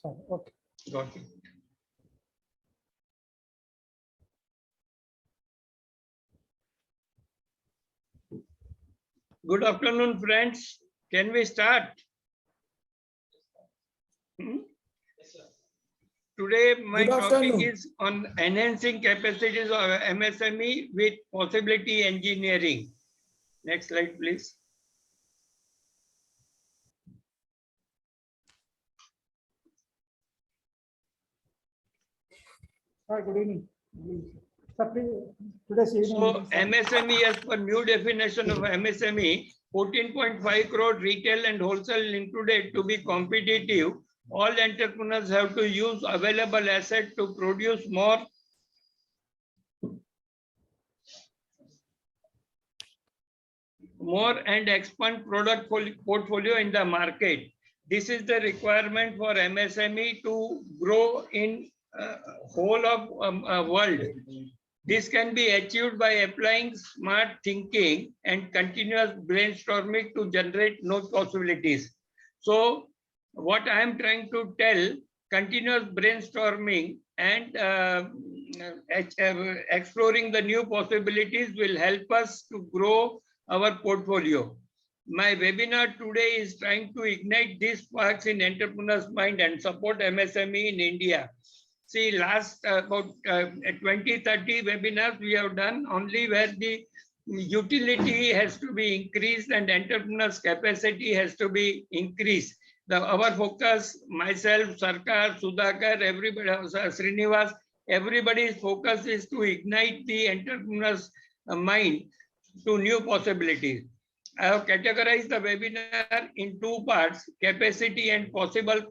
Sorry. Okay. Got it. Good afternoon, friends. Can we start? Today, my Good topic afternoon. is on enhancing capacities of MSME with possibility engineering. Next slide, please. Hi, good evening. Sir, please, today's evening. So MSME, as per new definition of MSME, 14.5 crore retail and wholesale included to be competitive. All entrepreneurs have to use available asset to produce more and expand product portfolio in the market. This is the requirement for MSME to grow in whole of world. This can be achieved by applying smart thinking and continuous brainstorming to generate new possibilities. So what I am trying to tell, continuous brainstorming and exploring the new possibilities will help us to grow our portfolio. My webinar today is trying to ignite these sparks in entrepreneurs' mind and support MSME in India. See, last about 20, 30 webinars we have done only where the utility has to be increased and entrepreneurs' capacity has to be increased. Our focus, myself, Sarkar, Sudhakar, everybody, Srinivas, everybody's focus is to ignite the entrepreneurs' mind to new possibilities. I have categorized the webinar in two parts, capacity and possible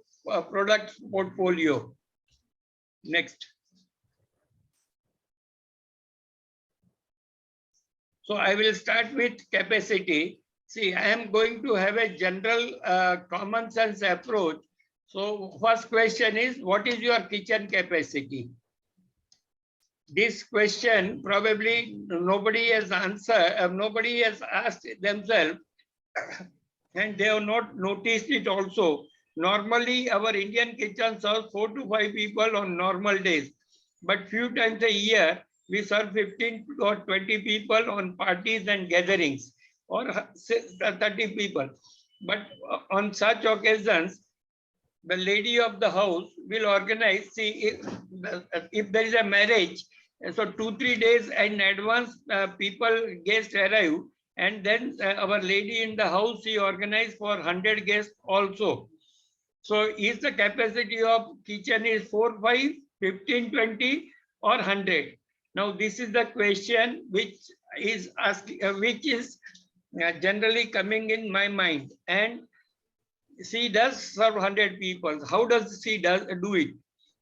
products portfolio. Next. So I will start with capacity. See, I am going to have a general common sense approach. So first question is, what is your kitchen capacity? This question probably nobody has answered, nobody has asked themselves, and they have not noticed it also. Normally, our Indian kitchen serves 4 to 5 people on normal days, but few times a year, we serve 15 or 20 people on parties and gatherings, or 30 people. But on such occasions, the lady of the house will organize, see, if there is a marriage, so 2-3 days in advance, guests arrive, and then our lady in the house, she organized for 100 guests also. So is the capacity of kitchen is 4, 5, 15, 20 or 100? Now this is the question which is asked, which is generally coming in my mind. And she does serve 100 people. How does she do it?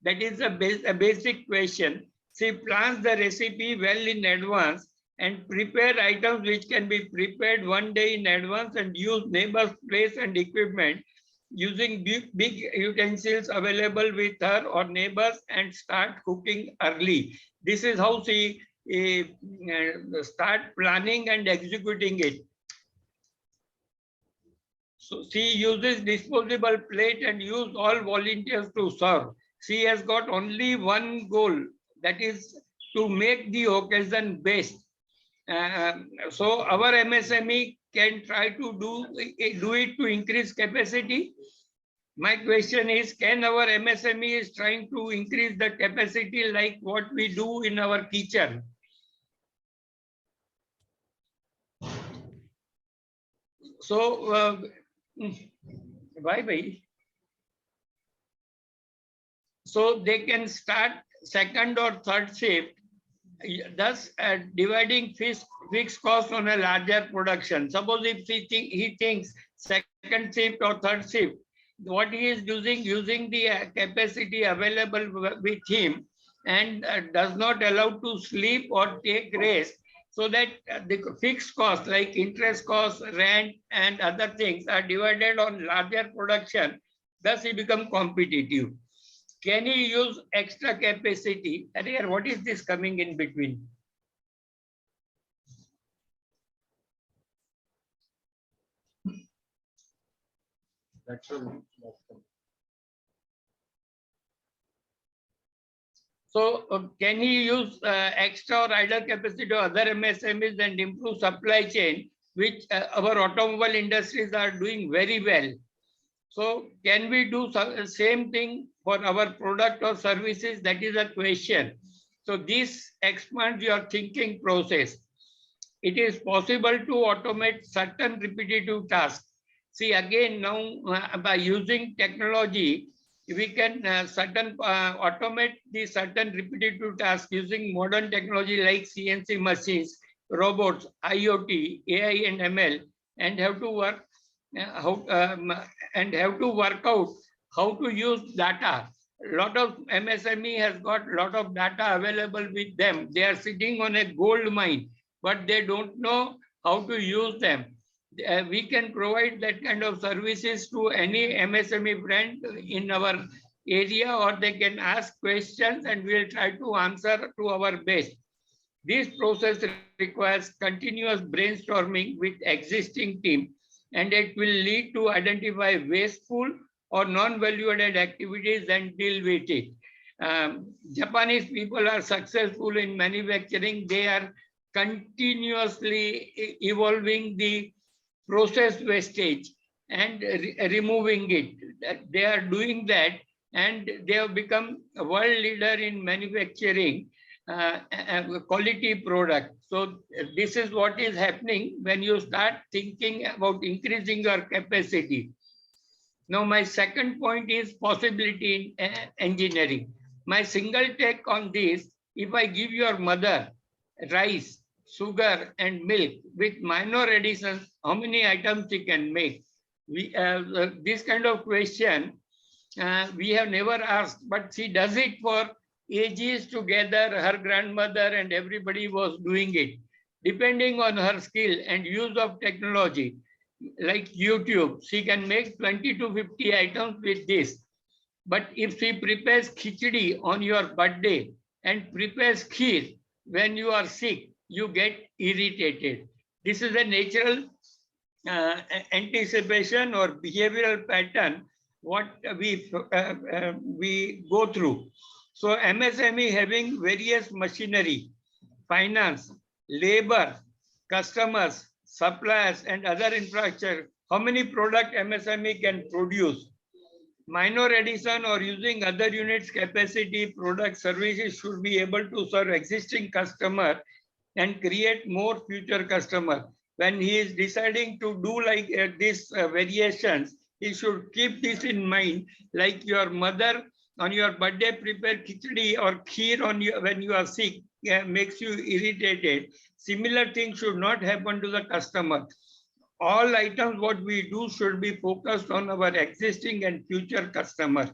That is a basic question. She plans the recipe well in advance and prepare items which can be prepared one day in advance and use neighbor's place and equipment using big utensils available with her or neighbors and start cooking early. This is how she start planning and executing it. So she uses disposable plate and use all volunteers to serve. She has got only one goal, that is to make the occasion best. So our MSME can try to do it to increase capacity. My question is, can our MSME is trying to increase the capacity like what we do in our kitchen? So, bye. So they can start second or third shift, thus dividing fixed cost on a larger production. Suppose if he thinks second shift or third shift, what he is using the capacity available with him and does not allow to sleep or take rest, so that the fixed cost like interest cost, rent and other things are divided on larger production, thus he become competitive. Can he use extra capacity? And here, what is this coming in between? So can he use extra or idle capacity of other MSMEs and improve supply chain, which our automobile industries are doing very well? So can we do same thing for our product or services? That is a question. So this expands your thinking process. It is possible to automate certain repetitive tasks. See, again, now by using technology, we can automate the certain repetitive tasks using modern technology like CNC machines, robots, IoT, AI and ML, and have to work out how to use data. A lot of MSME has got a lot of data available with them. They are sitting on a gold mine, but they don't know how to use them. We can provide that kind of services to any MSME friend in our area, or they can ask questions and we'll try to answer to our best. This process requires continuous brainstorming with existing team, and it will lead to identify wasteful or non-value-added activities and deal with it. Japanese people are successful in manufacturing. They are continuously evolving the process wastage and removing it. They are doing that, and they have become a world leader in manufacturing quality product. So this is what is happening when you start thinking about increasing your capacity. Now my second point is possibility in engineering. My single take on this: if I give your mother rice, sugar and milk with minor additions, how many items she can make? This kind of question we have never asked, but she does it for ages together. Her grandmother and everybody was doing it. Depending on her skill and use of technology like YouTube, she can make 20 to 50 items with this. But if she prepares khichdi on your birthday and prepares kheer when you are sick, you get irritated. This is a natural anticipation or behavioral pattern what we go through. So MSME having various machinery, finance, labor, customers, suppliers and other infrastructure, how many product MSME can produce? Minor addition or using other units capacity, product, services should be able to serve existing customer and create more future customer. When he is deciding to do like these variations, he should keep this in mind. Like your mother on your birthday prepare khichdi or kheer on you when you are sick, makes you irritated. Similar things should not happen to the customer. All items what we do should be focused on our existing and future customer.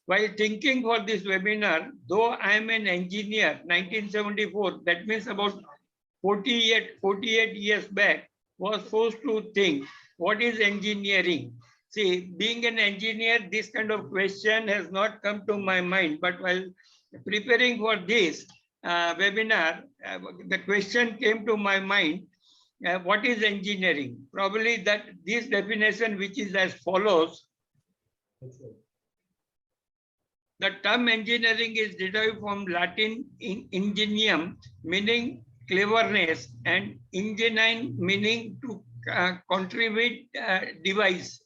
While thinking for this webinar, though I am an engineer, 1974, that means about 48 years back, was forced to think, what is engineering? See, being an engineer, this kind of question has not come to my mind, but while preparing for this webinar, the question came to my mind, what is engineering? Probably that this definition, which is as follows. The term engineering is derived from Latin ingenium, meaning cleverness, and ingenine, meaning to contribute device.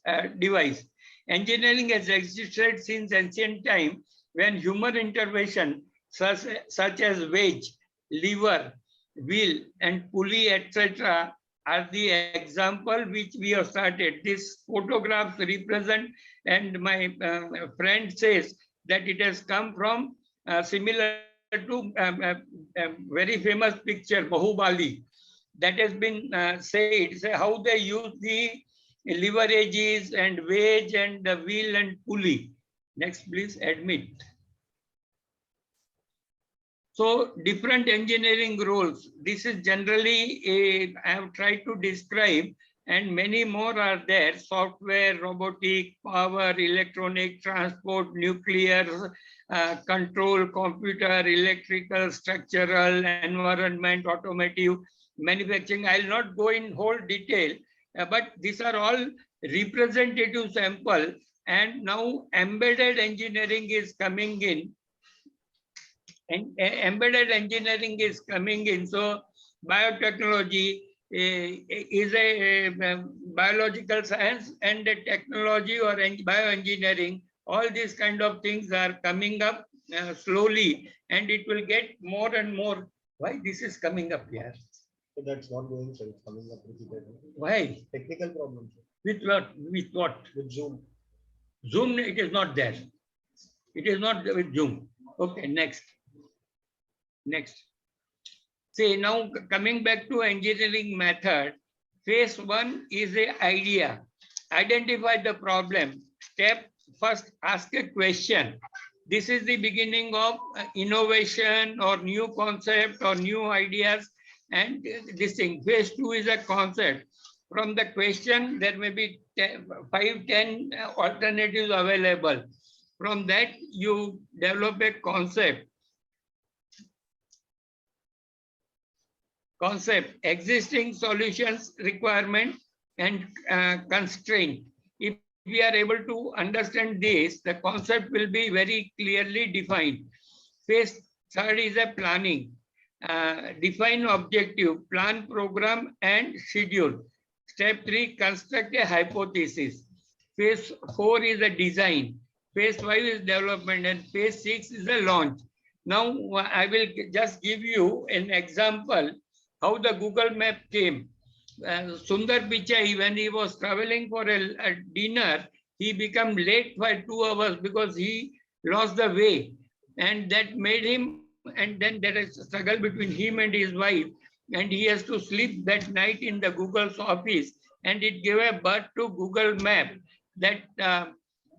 Engineering has existed since ancient time, when human intervention such as wedge, lever, wheel and pulley, etc. are the example which we have started. These photographs represent, and my friend says that it has come from similar to very famous picture Bahubali, that has been said, how they use the leverages and wedge and the wheel and pulley. Next, please, admit. So different engineering roles. This is generally I have tried to describe, and many more are there: software, robotic, power, electronic, transport, nuclear, control, computer, electrical, structural, environment, automotive, manufacturing. I'll not go in whole detail, but these are all representative sample. And now embedded engineering is coming in. And embedded engineering is coming in. So biotechnology is a biological science, and the technology or bioengineering. All these kind of things are coming up slowly, and it will get more and more. Why this is coming up here? So that's not going, sir. It's coming up repeatedly. Why? Technical problem, sir. With what? With what? With Zoom. Zoom, it is not there. It is not with Zoom. Okay, next. Next. See, now coming back to engineering method, phase one is a idea. Identify the problem. Step first, ask a question. This is the beginning of innovation or new concept or new ideas. And this thing, phase two is a concept. From the question, there may be 5-10 alternatives available. From that, you develop a concept. Existing solutions, requirement, and constraint. If we are able to understand this, the concept will be very clearly defined. Phase third is a planning. Define objective, plan, program, and schedule. Step 3, construct a hypothesis. Phase 4 is a design. Phase 5 is development, and phase 6 is a launch. Now, I will just give you an example how the Google map came. Sundar Pichai, when he was traveling for a dinner, he became late for 2 hours because he lost the way. And that made him, and then there is a struggle between him and his wife. And he has to sleep that night in the Google's office. And it gave a birth to Google Map that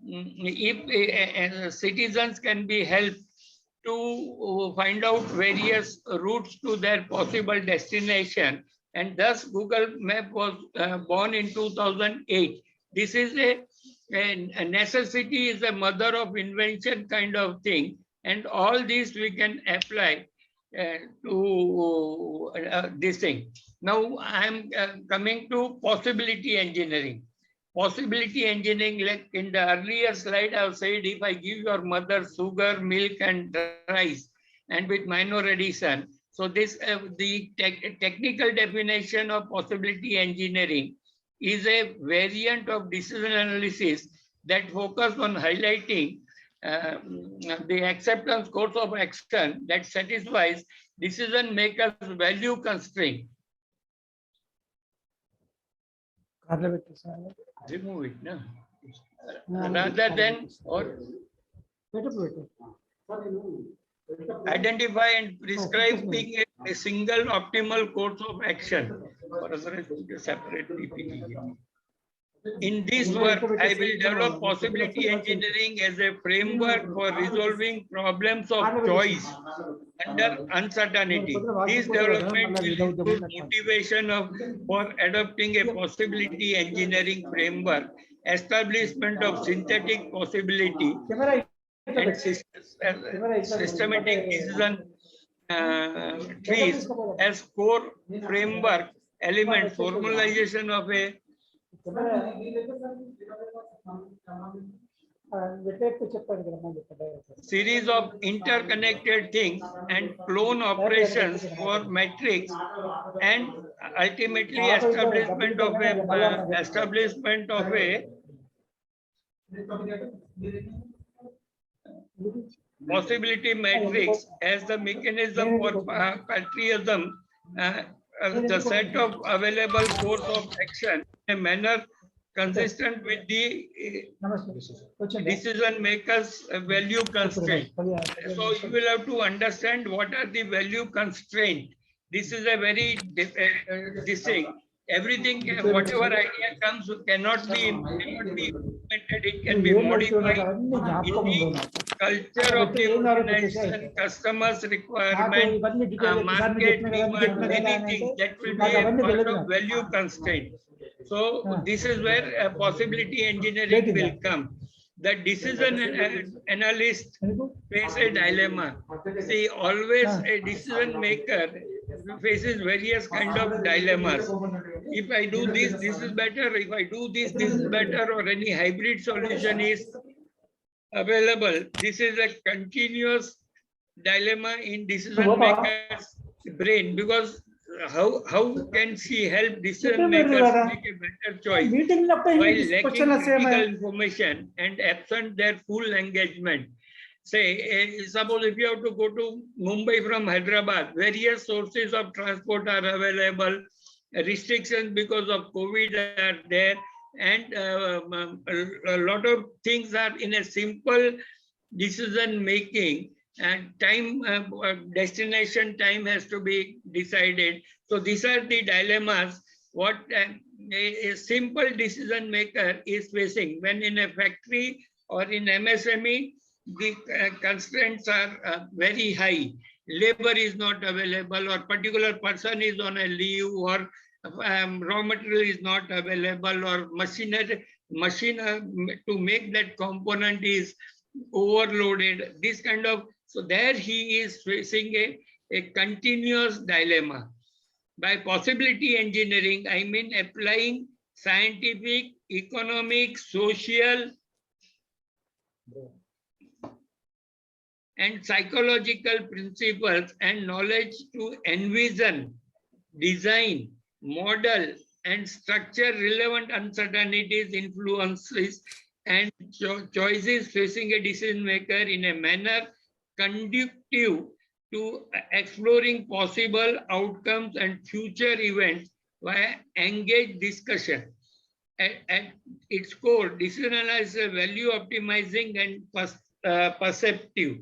if citizens can be helped to find out various routes to their possible destination. And thus Google Map was born in 2008. This is a necessity is a mother of invention kind of thing. And all this we can apply to this thing. Now I'm coming to possibility engineering. Possibility engineering, like in the earlier slide, I've said if I give your mother sugar, milk, and rice, and with minor addition. So this the technical definition of possibility engineering is a variant of decision analysis that focus on highlighting the acceptance course of action that satisfies decision makers' value constraint. Remove it, no? Rather than or identify and prescribe a single optimal course of action. For a separate PPT. In this work, I will develop possibility engineering as a framework for resolving problems of choice under uncertainty. This development will include motivation for adopting a possibility engineering framework, establishment of synthetic possibility, and systematic decision trees as core framework elements, formalization of a series of interconnected things and clone operations for matrix, and ultimately establishment of a possibility matrix as the mechanism for patriotism, the set of available course of action in a manner consistent with the decision makers' value constraint. So you will have to understand what are the value constraint. This is a very this thing. Everything, whatever idea comes, cannot be implemented. It can be modified in the culture of the organization, customers' requirement, market demand, anything that will be a part of value constraint. So this is where possibility engineering will come. The decision analyst face a dilemma. See, always a decision maker faces various kind of dilemmas. If I do this, this is better. If I do this, this is better, or any hybrid solution is available. This is a continuous dilemma in decision maker's brain, because how can she help decision makers make a better choice Meeting while lacking critical information and absent their full engagement? Say, suppose if you have to go to Mumbai from Hyderabad, various sources of transport are available, restrictions because of COVID are there, and a lot of things are in a simple decision making, and time, destination time has to be decided. So these are the dilemmas what a simple decision maker is facing when in a factory or in MSME. The constraints are very high. Labor is not available, or particular person is on a leave, or raw material is not available, or machine to make that component is overloaded. This kind of, so there he is facing a continuous dilemma. By possibility engineering, I mean applying scientific, economic, social, and psychological principles and knowledge to envision, design, model, and structure relevant uncertainties, influences, and choices facing a decision maker in a manner conducive to exploring possible outcomes and future events via engaged discussion. At its core, decision analysis is value optimizing and perceptive.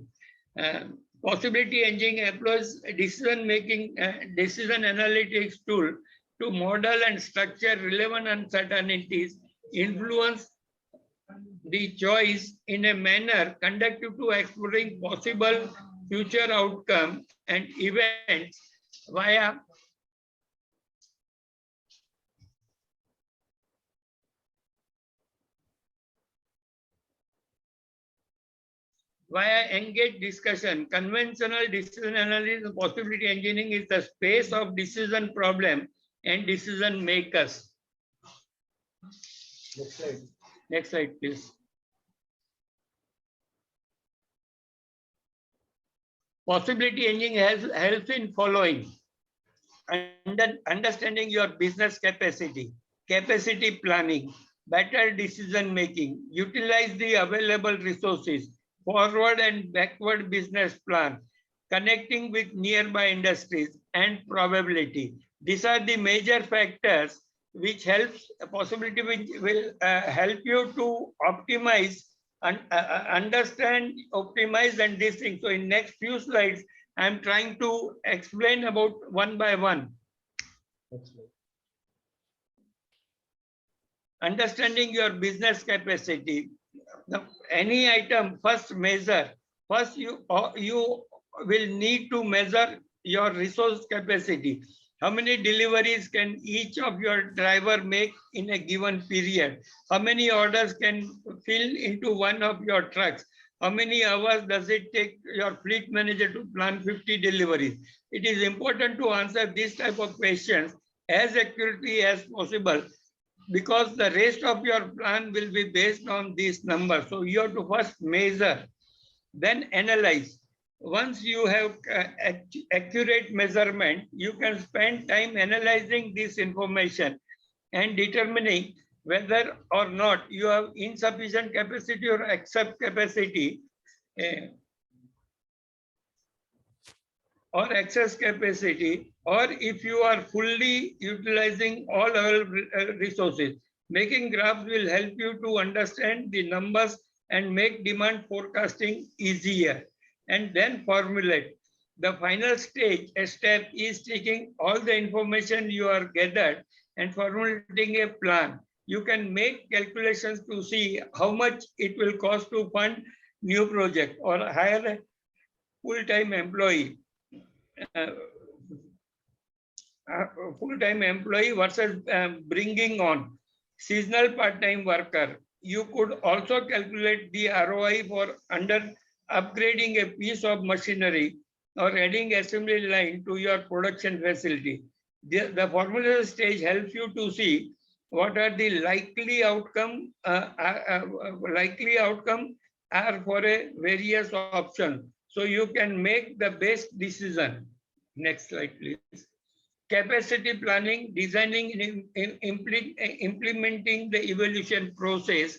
Possibility engineering employs decision-making, decision analytics tool to model and structure relevant uncertainties, influence the choice in a manner conducive to exploring possible future outcome and events via engaged discussion. Conventional decision analysis and possibility engineering is the space of decision problem and decision makers. Next slide. Next slide, please. Possibility engineering helps in following: understanding your business capacity, capacity planning, better decision making, utilize the available resources, forward and backward business plan, connecting with nearby industries, and probability. These are the major factors which helps possibility, which will help you to optimize and understand, optimize, and this thing. So in next few slides, I'm trying to explain about one by one. Next slide. Understanding your business capacity. Any item, first measure. First, you will need to measure your resource capacity. How many deliveries can each of your driver make in a given period? How many orders can fill into one of your trucks? How many hours does it take your fleet manager to plan 50 deliveries? It is important to answer this type of questions as accurately as possible, because the rest of your plan will be based on these numbers. So you have to first measure, then analyze. Once you have accurate measurement, you can spend time analyzing this information and determining whether or not you have insufficient capacity or excess capacity, or excess capacity, or if you are fully utilizing all our resources. Making graphs will help you to understand the numbers and make demand forecasting easier, and then formulate. The final step is taking all the information you are gathered and formulating a plan. You can make calculations to see how much it will cost to fund new project or hire a full-time employee. Full-time employee versus bringing on seasonal part-time worker. You could also calculate the ROI for upgrading a piece of machinery or adding assembly line to your production facility. The formula stage helps you to see what are the likely outcome are for a various options. so you can make the best decision. Next slide, please. Capacity planning, designing and implementing the evaluation process.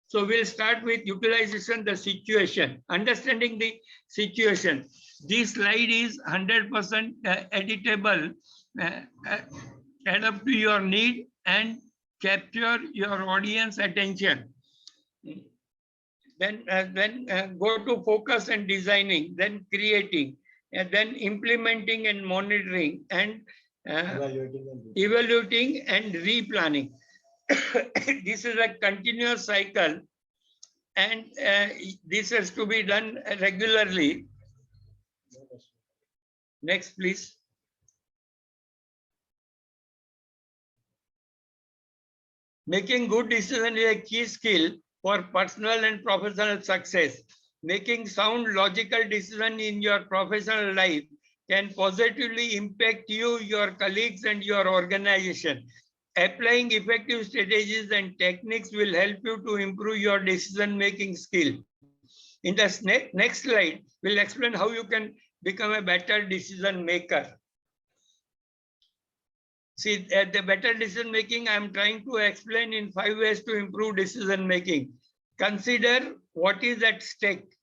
So we'll start with utilization, the situation, understanding the situation. This slide is 100% editable, add up to your need and capture your audience attention. Then go to focus and designing, then creating, and then implementing and monitoring, and evaluating and replanning. This is a continuous cycle, and this has to be done regularly. Next, please. Making good decisions is a key skill for personal and professional success. Making sound logical decisions in your professional life can positively impact you, your colleagues, and your organization. Applying effective strategies and techniques will help you to improve your decision-making skill. In the next slide, we'll explain how you can become a better decision maker. See, the better decision making, I'm trying to explain in 5 ways to improve decision making. Consider what is at stake,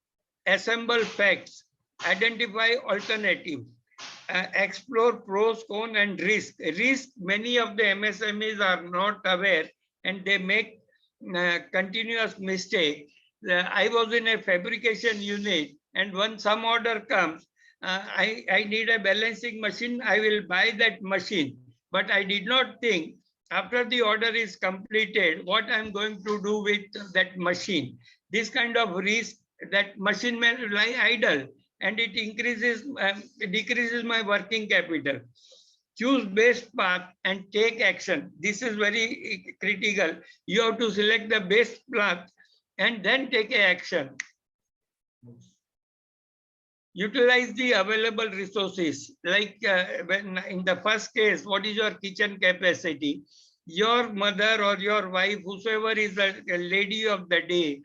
assemble facts, identify alternatives, explore pros, cons, and risk. Risk, many of the MSMEs are not aware and they make continuous mistake. I was in a fabrication unit, and when some order comes, I need a balancing machine, I will buy that machine. But I did not think after the order is completed, what I'm going to do with that machine. This kind of risk, that machine may lie idle and it decreases my working capital. Choose best path and take action. This is very critical. You have to select the best path and then take action. Utilize the available resources. Like when in the first case, what is your kitchen capacity? Your mother or your wife, whosoever is the lady of the day,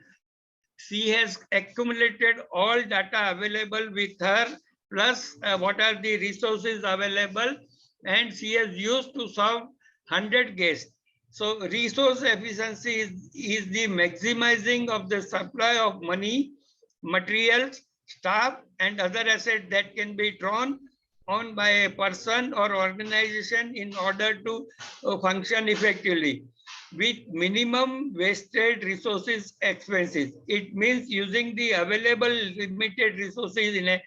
she has accumulated all data available with her, plus what are the resources available, and she has used to serve 100 guests. So resource efficiency is the maximizing of the supply of money, materials, staff, and other assets that can be drawn on by a person or organization in order to function effectively with minimum wasted resources expenses. It means using the available limited resources in a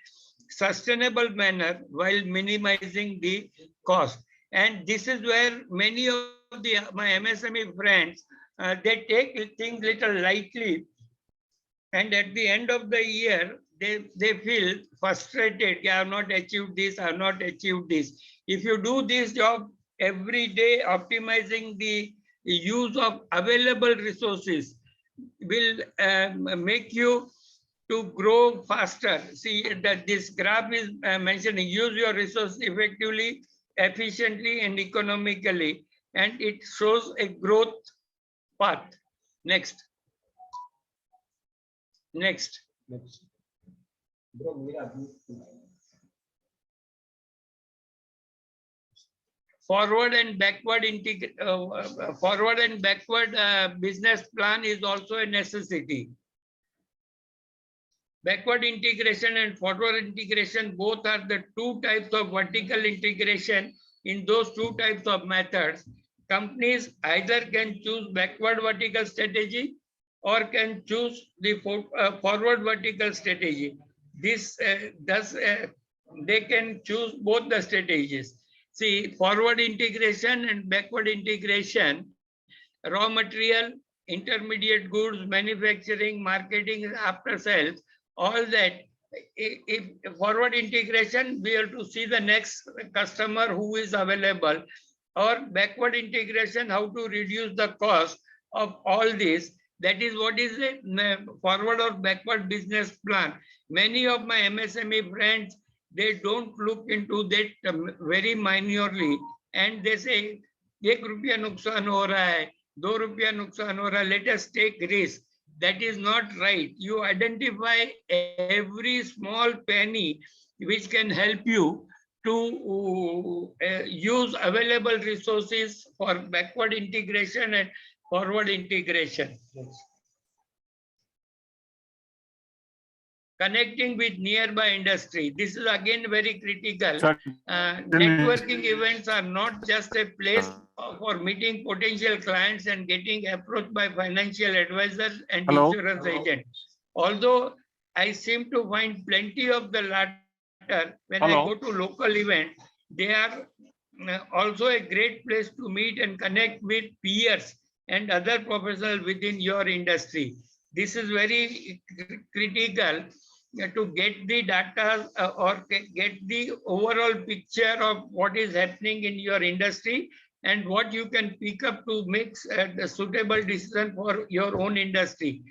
sustainable manner while minimizing the cost. And this is where many of my MSME friends, they take things little lightly, and at the end of the year, they feel frustrated. I have not achieved this, I have not achieved this. If you do this job every day, optimizing the use of available resources will make you to grow faster. See that this graph is mentioning use your resources effectively, efficiently, and economically, and it shows a growth path. Next. Next. Forward and backward business plan is also a necessity. Backward integration and forward integration both are the two types of vertical integration. In those two types of methods, companies either can choose backward vertical strategy or can choose the forward vertical strategy. This they can choose both the strategies. See, forward integration and backward integration, raw material, intermediate goods, manufacturing, marketing, after sales, all that. If forward integration, we have to see the next customer who is available, or backward integration, how to reduce the cost of all this. That is what is a forward or backward business plan. Many of my MSME friends, they don't look into that very minorly, and they say, ₹1 नुकसान हो रहा है, ₹2 नुकसान हो रहा है, let us take risk. that is not right. You identify every small penny which can help you to use available resources for backward integration and forward integration. Next. Connecting with nearby industry. This is again very critical. Sir, Networking events are not just a place for meeting potential clients and getting approached by financial advisors and Hello? insurance agents. Although I seem to find plenty of the latter when I Hello? go to local events, they are also a great place to meet and connect with peers and other professionals within your industry. This is very critical to get the data or get the overall picture of what is happening in your industry and what you can pick up to make the suitable decision for your own industry.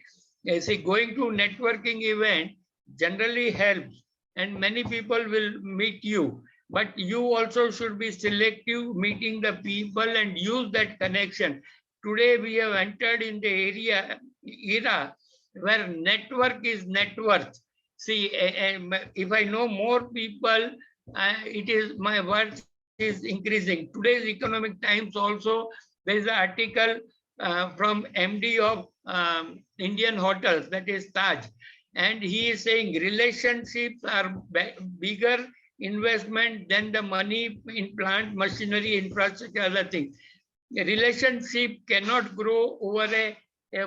See, going to networking event generally helps and many people will meet you, but you also should be selective meeting the people and use that connection. Today we have entered in the era where network is net worth. See, if I know more people, it is my worth is increasing. Today's Economic Times also, there is an article from MD of Indian hotels, that is Taj, and he is saying relationships are bigger investment than the money in plant, machinery, infrastructure, other things. A relationship cannot grow over a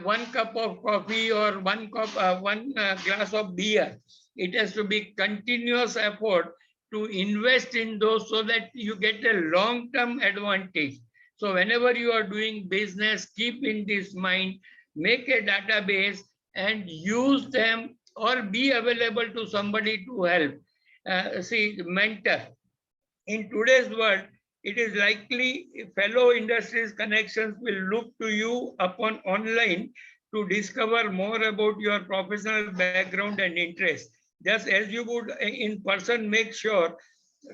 one cup of coffee or one glass of beer. It has to be continuous effort to invest in those so that you get a long-term advantage. So whenever you are doing business, keep in this mind, make a database and use them or be available to somebody to help. See, mentor. In today's world, it is likely fellow industries connections will look to you upon online to discover more about your professional background and interest. Just as you would in person, make sure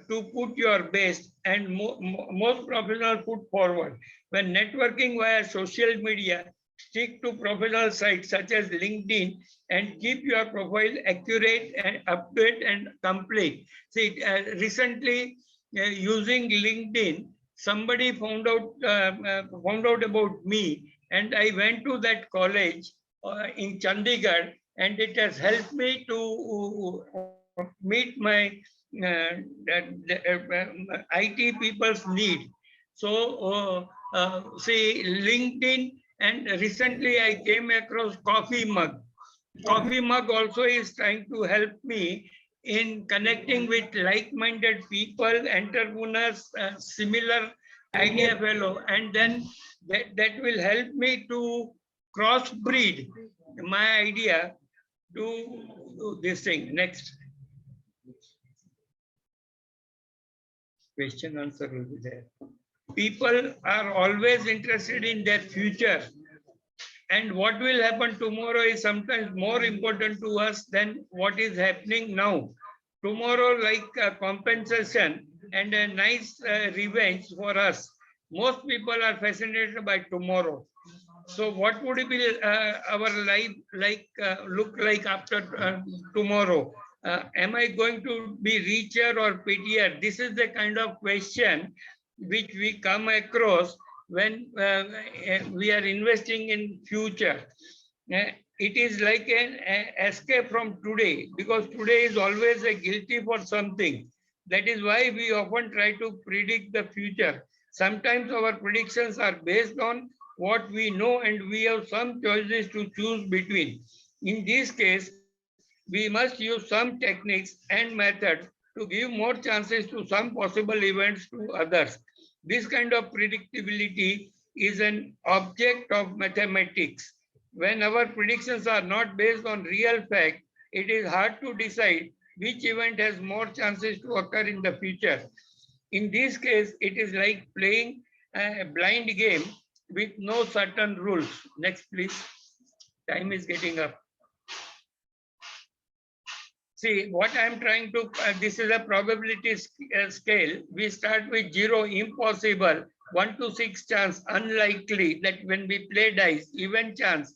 to put your best and most professional put forward. When networking via social media, stick to professional sites such as LinkedIn and keep your profile accurate and update and complete. See, recently, using LinkedIn, somebody found out about me, and I went to that college in Chandigarh, and it has helped me to meet my IT people's need. So, see, LinkedIn, and recently I came across Coffee Mug. Coffee Mug also is trying to help me in connecting with like-minded people, entrepreneurs, similar idea fellow, and then that will help me to crossbreed my idea to do this thing. Next. Question answer will be there. People are always interested in their future. And what will happen tomorrow is sometimes more important to us than what is happening now. Tomorrow, like compensation and a nice revenge for us. Most people are fascinated by tomorrow. So what would it be our life like look like after tomorrow? Am I going to be richer or prettier? This is the kind of question which we come across when we are investing in future. It is like an escape from today, because today is always a guilty for something. That is why we often try to predict the future. Sometimes our predictions are based on what we know, and we have some choices to choose between. In this case, we must use some techniques and methods to give more chances to some possible events to others. This kind of predictability is an object of mathematics. When our predictions are not based on real fact, it is hard to decide which event has more chances to occur in the future. In this case, it is like playing a blind game with no certain rules. Next, please. Time is getting up. See, what I'm trying to, this is a probability scale. We start with 0, impossible, 1 to 6 chance, unlikely, that when we play dice, even chance,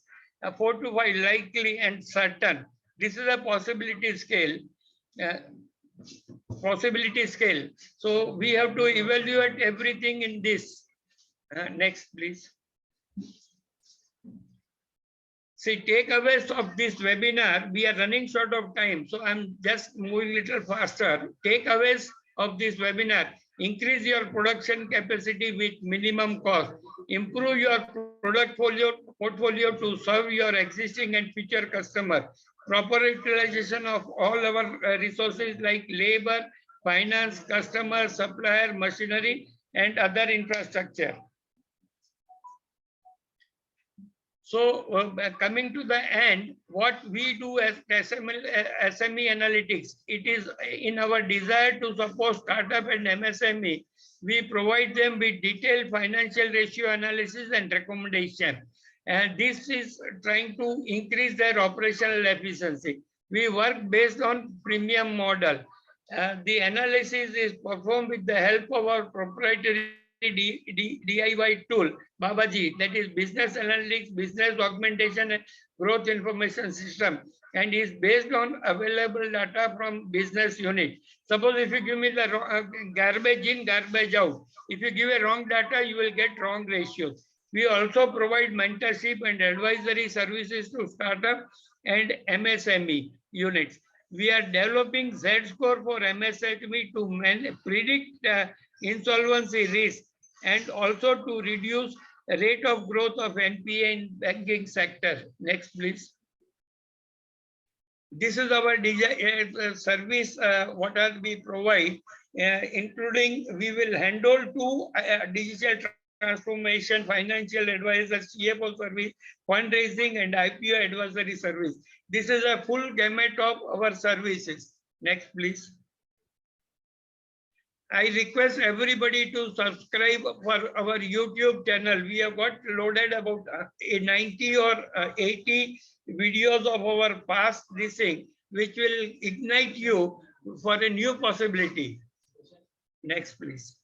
4 to 5 likely and certain. This is a possibility scale. So we have to evaluate everything in this. Next, please. See, takeaways of this webinar, we are running short of time, so I'm just moving a little faster. Takeaways of this webinar: increase your production capacity with minimum cost, improve your product portfolio to serve your existing and future customer, proper utilization of all our resources like labor, finance, customer, supplier, machinery, and other infrastructure. So coming to the end, what we do as SME analytics, it is in our desire to support startup and MSME, we provide them with detailed financial ratio analysis and recommendation. And this is trying to increase their operational efficiency. We work based on premium model. The analysis is performed with the help of our proprietary DIY tool, Babaji, that is business analytics, business augmentation and growth information system, and is based on available data from business unit. Suppose if you give me the garbage in, garbage out, if you give a wrong data, you will get wrong ratios. We also provide mentorship and advisory services to startup and MSME units. We are developing Z-score for MSME to predict insolvency risk and also to reduce the rate of growth of NPA in banking sector. Next, please. This is our service, what are we provide, including we will handle two digital transformation, financial advisor, CFO service, fundraising and IPO advisory service. This is a full gamut of our services. Next, please. I request everybody to subscribe for our YouTube channel. We have got loaded about 90 or 80 videos of our past thing, which will ignite you for a new possibility. Next, please.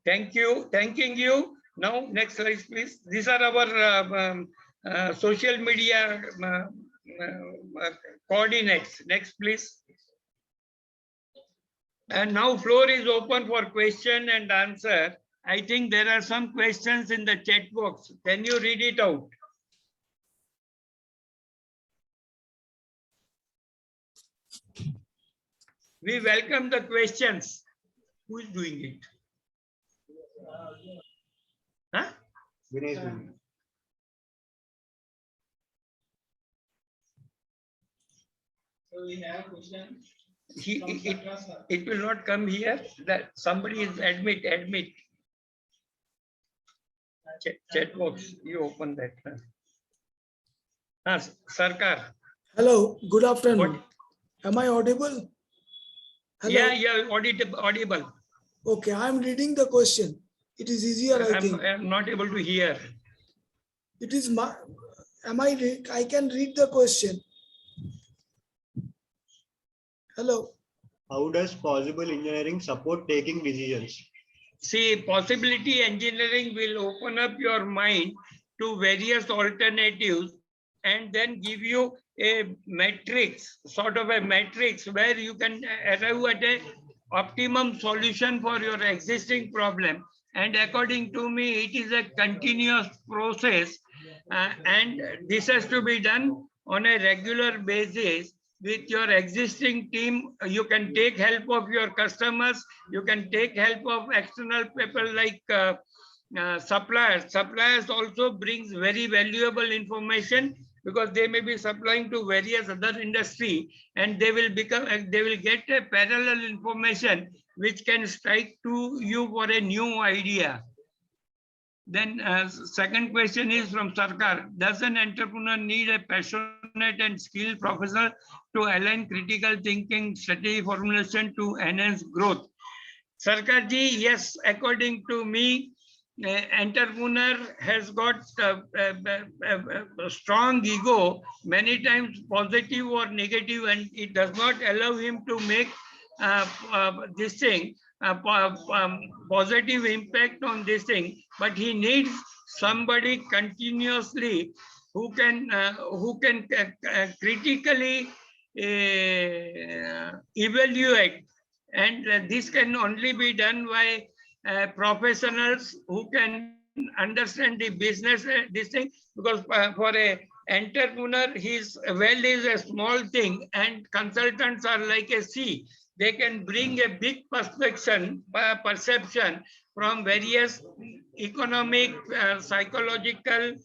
Thank you. Thanking you. Now, next slide, please. These are our social media coordinates. Next, please. And now floor is open for question and answer. I think there are some questions in the chat box. Can you read it out? We welcome the questions. Who is doing it? Huh? Vinay is doing it. So we have a question. It will not come here. That somebody is admit. Chat box. You open that. Sarkar. Hello, good afternoon. What? Am I audible? Hello? Yeah, audible. Okay, I'm reading the question. It is easier, I think. I'm not able to hear. It is my, I can read the question. Hello. How does possible engineering support taking decisions? See, possibility engineering will open up your mind to various alternatives and then give you a matrix, sort of a matrix where you can arrive at a optimum solution for your existing problem. And according to me, it is a continuous process and this has to be done on a regular basis with your existing team. You can take help of your customers. You can take help of external people like suppliers. Suppliers also brings very valuable information because they may be supplying to various other industry and they will get a parallel information which can strike to you for a new idea. Then second question is from Sarkar. Does an entrepreneur need a passionate and skilled professional to align critical thinking, strategy formulation to enhance growth? Sarkar ji, yes, according to me, entrepreneur has got a strong ego, many times positive or negative, and it does not allow him to make this thing positive impact on this thing, but he needs somebody continuously who can critically evaluate, and this can only be done by professionals who can understand the business, this thing, because for a entrepreneur, his well is a small thing and consultants are like a sea. They can bring a big perception from various economic, psychological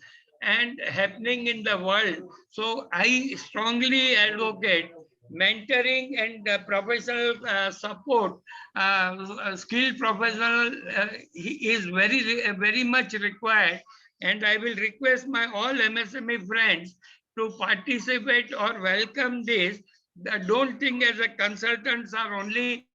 and happening in the world. So I strongly advocate mentoring and professional support. Skilled professional is very much required, and I will request my all MSME friends to participate or welcome this. Don't think as a consultants are only,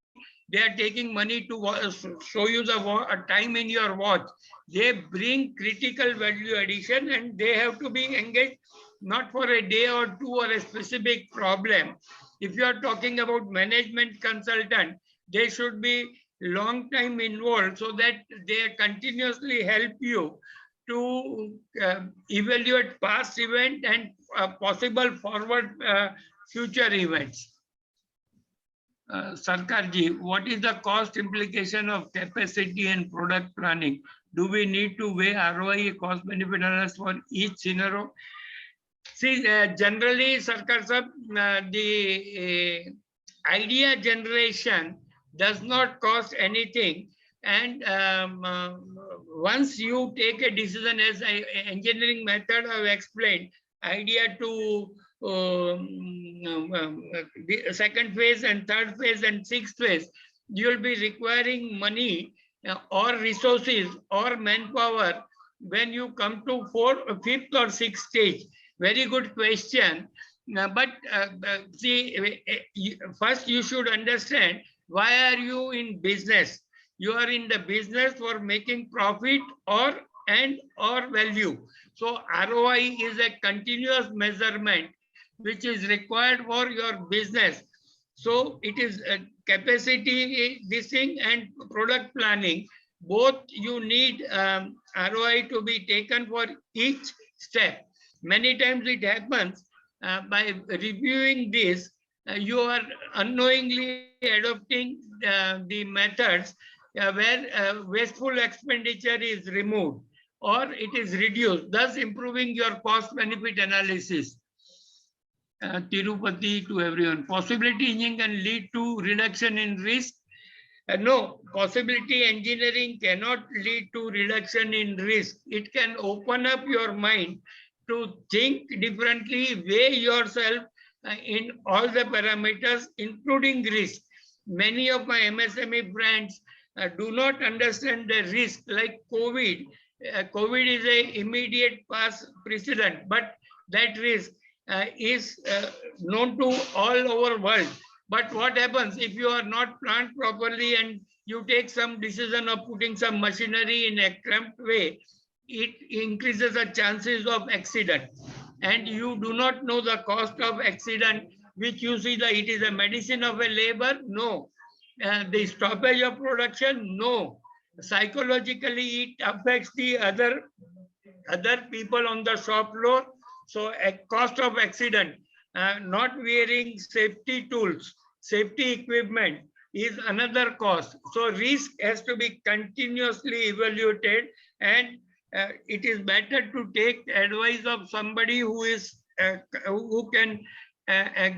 they are taking money to show you the time in your watch. They bring critical value addition, and they have to be engaged not for a day or two or a specific problem. If you are talking about management consultant, they should be long time involved so that they continuously help you to evaluate past event and possible forward future events. Sarkarji, what is the cost implication of capacity and product planning? Do we need to weigh ROI, cost benefit analysis for each scenario? See, generally, Sarkar sir, the idea generation does not cost anything. And once you take a decision, as engineering method I've explained, idea to the second phase and third phase and sixth phase, you will be requiring money or resources or manpower when you come to fifth or sixth stage. Very good question. But see, first you should understand, why are you in business? You are in the business for making profit or value. So ROI is a continuous measurement which is required for your business. So it is capacity, this thing, and product planning. Both you need ROI to be taken for each step. Many times it happens by reviewing this, you are unknowingly adopting the methods where wasteful expenditure is removed or it is reduced, thus improving your cost benefit analysis. Tirupati to everyone. Possibility engineering can lead to reduction in risk. No, possibility engineering cannot lead to reduction in risk. It can open up your mind to think differently, weigh yourself in all the parameters, including risk. Many of my MSME friends do not understand the risk, like COVID. COVID is an immediate past precedent, but that risk is known to all over world. But what happens if you are not planned properly and you take some decision of putting some machinery in a cramped way, it increases the chances of accident. And you do not know the cost of accident, which you see that it is a medicine of a labor. No. The stoppage of production. No. Psychologically, it affects the other people on the shop floor. So a cost of accident, not wearing safety tools, safety equipment is another cost. So risk has to be continuously evaluated, and it is better to take advice of somebody who is who can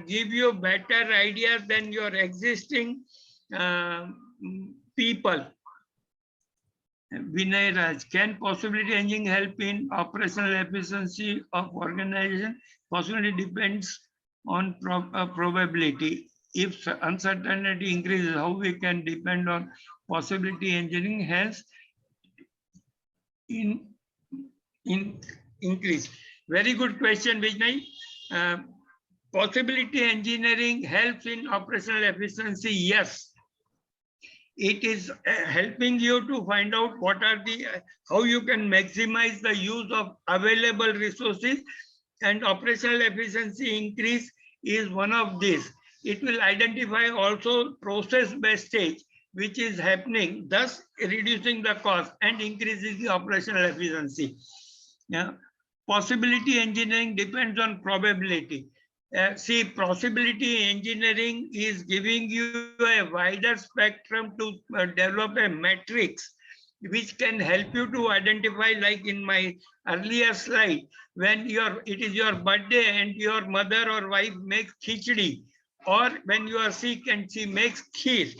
give you better ideas than your existing people. Vinay Raj, can possibility engineering help in operational efficiency of organization? Possibility depends on probability. If uncertainty increases, how we can depend on possibility engineering helps in increase? Very good question, Vinay. Possibility engineering helps in operational efficiency. Yes. It is helping you to find out what are the, how you can maximize the use of available resources, and operational efficiency increase is one of these. It will identify also process wastage, which is happening, thus reducing the cost and increasing the operational efficiency. Yeah. possibility engineering depends on probability. See, possibility engineering is giving you a wider spectrum to develop a matrix which can help you to identify, like in my earlier slide, when it is your birthday and your mother or wife makes khichdi, or when you are sick and she makes kheer,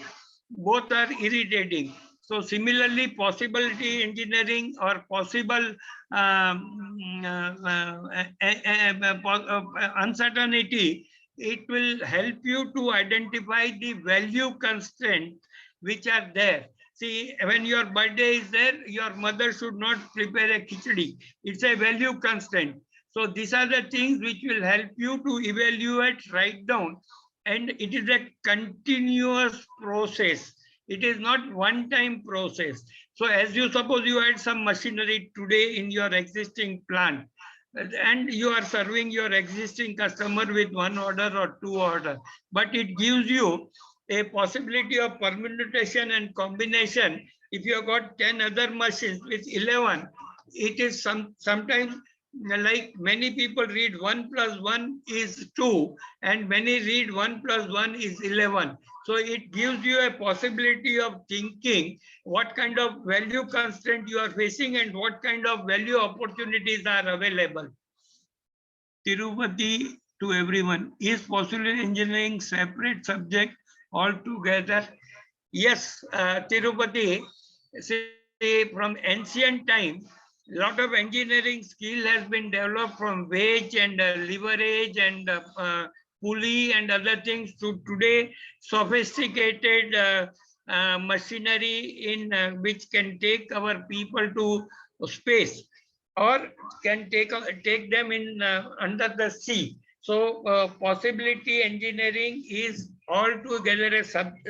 both are irritating. So similarly, possibility engineering or possible uncertainty, it will help you to identify the value constraint which are there. See, when your birthday is there, your mother should not prepare a khichdi. It's a value constraint. So these are the things which will help you to evaluate, write down, and it is a continuous process. It is not one-time process. So as you suppose you had some machinery today in your existing plant, and you are serving your existing customer with one order or two order, but it gives you a possibility of permutation and combination. If you have got 10 other machines with 11, it is sometimes like many people read 1 + 1 is 2, and many read 1 + 1 is 11. So it gives you a possibility of thinking what kind of value constraint you are facing and what kind of value opportunities are available. Tirupati, to everyone, is possibility engineering separate subject altogether? Yes, Tirupati, say from ancient time, lot of engineering skill has been developed from wedge and leverage and pulley and other things to today sophisticated machinery in which can take our people to space or can take them in under the sea. So possibility engineering is altogether a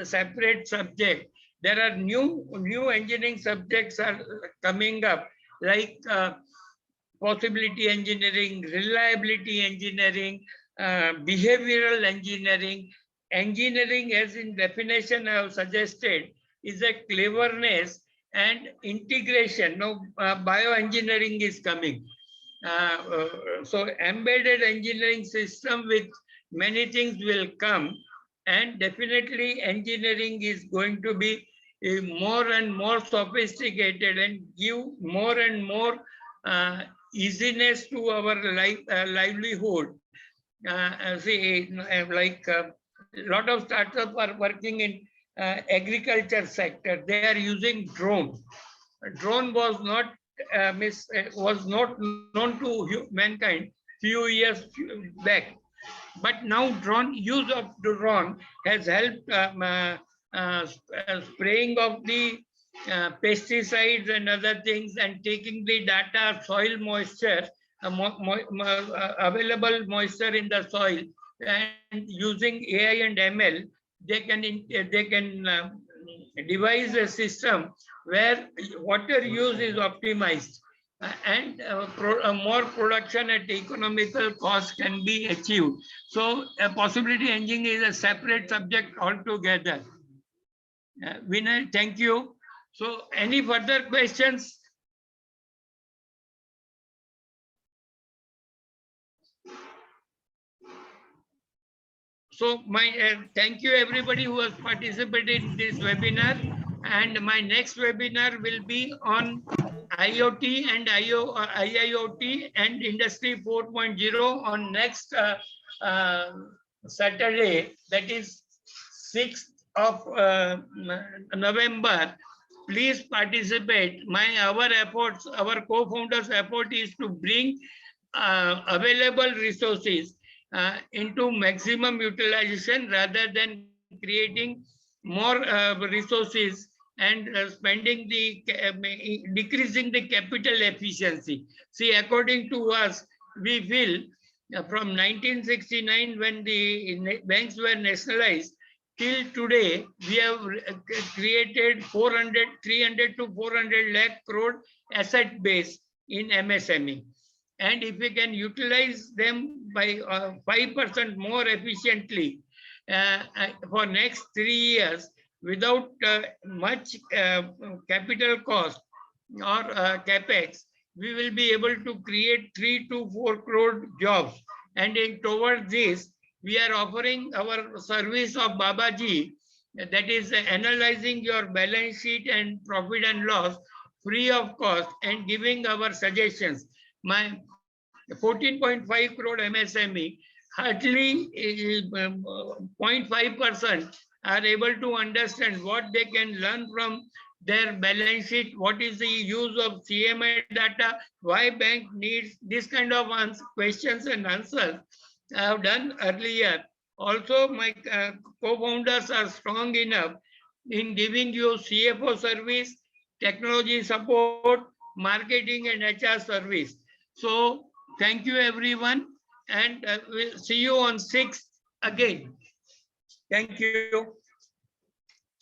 separate subject. There are new engineering subjects are coming up, like possibility engineering, reliability engineering, behavioral engineering. Engineering, as in definition I have suggested, is a cleverness and integration. Now bioengineering is coming. So embedded engineering system with many things will come, and definitely engineering is going to be more and more sophisticated and give more and more easiness to our livelihood. See, like a lot of startups are working in agriculture sector. They are using drones. Drone was not known to mankind few years back, but now use of drone has helped spraying of the pesticides and other things, and taking the data of soil moisture, available moisture in the soil, and using AI and ML, they can devise a system where water use is optimized and more production at economical cost can be achieved. So possibility engineering is a separate subject altogether. Vinay, thank you. So any further questions? So thank you everybody who has participated in this webinar, and my next webinar will be on IoT and IIoT and Industry 4.0 on next Saturday, that is 6th of November. Please participate. Our co-founders' effort is to bring available resources into maximum utilization rather than creating more resources and decreasing the capital efficiency. See, according to us, we feel from 1969, when the banks were nationalized, till today, we have created 300 to 400 lakh crore asset base in MSME. And if we can utilize them by 5% more efficiently for next 3 years without much capital cost or capex, we will be able to create 3 to 4 crore jobs. And towards this, we are offering our service of Babaji, that is analyzing your balance sheet and profit and loss free of cost and giving our suggestions. My 14.5 crore MSME, hardly 0.5% are able to understand what they can learn from their balance sheet, what is the use of CMI data, why bank needs this kind of questions and answers I have done earlier. Also, my co-founders are strong enough in giving you CFO service, technology support, marketing and HR service. So thank you everyone, and we'll see you on 6th again. Thank you.